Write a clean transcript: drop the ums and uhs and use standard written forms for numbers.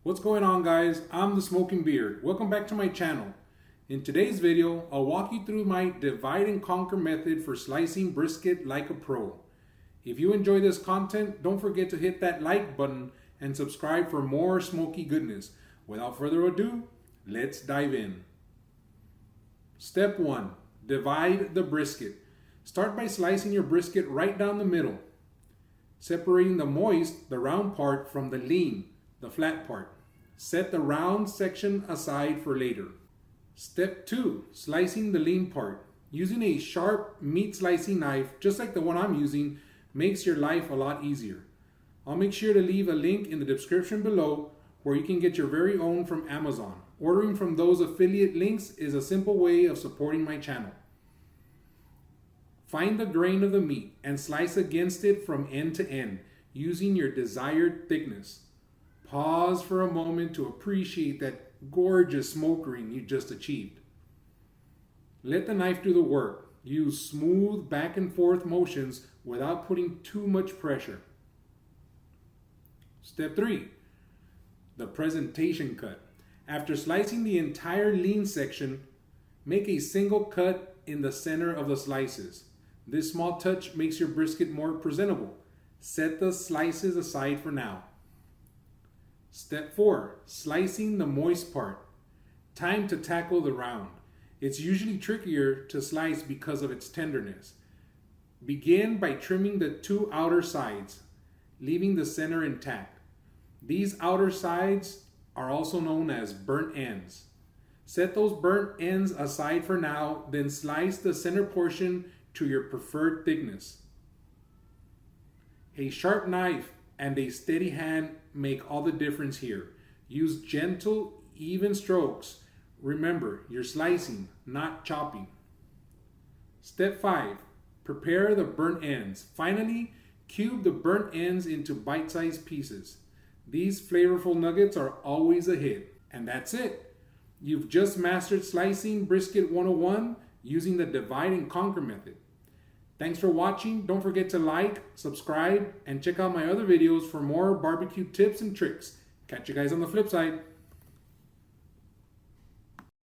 What's going on, guys? I'm the Smoking Beard. Welcome back to my channel. In today's video, I'll walk you through my divide and conquer method for slicing brisket like a pro. If you enjoy this content, don't forget to hit that like button and subscribe for more smoky goodness. Without further ado, let's dive in. Step 1. Divide the brisket. Start by slicing your brisket right down the middle, separating the moist, the round part, from the lean, the flat part. Set the round section aside for later. Step 2. Slicing the lean part. Using a sharp meat slicing knife, just like the one I'm using, makes your life a lot easier. I'll make sure to leave a link in the description below where you can get your very own from Amazon. Ordering from those affiliate links is a simple way of supporting my channel. Find the grain of the meat and slice against it from end to end, using your desired thickness. Pause for a moment to appreciate that gorgeous smoke ring you just achieved. Let the knife do the work. Use smooth back and forth motions without putting too much pressure. Step 3. The presentation cut. After slicing the entire lean section, make a single cut in the center of the slices. This small touch makes your brisket more presentable. Set the slices aside for now. Step 4. Slicing the moist part. Time to tackle the round. It's usually trickier to slice because of its tenderness. Begin by trimming the two outer sides, leaving the center intact. These outer sides are also known as burnt ends. Set those burnt ends aside for now, then slice the center portion to your preferred thickness. A sharp knife and a steady hand make all the difference here. Use gentle, even strokes. Remember, you're slicing, not chopping. Step 5. Prepare the burnt ends. Finally, cube the burnt ends into bite-sized pieces. These flavorful nuggets are always a hit. And that's it. You've just mastered slicing brisket 101 using the divide and conquer method. Thanks for watching. Don't forget to like, subscribe, and check out my other videos for more barbecue tips and tricks. Catch you guys on the flip side.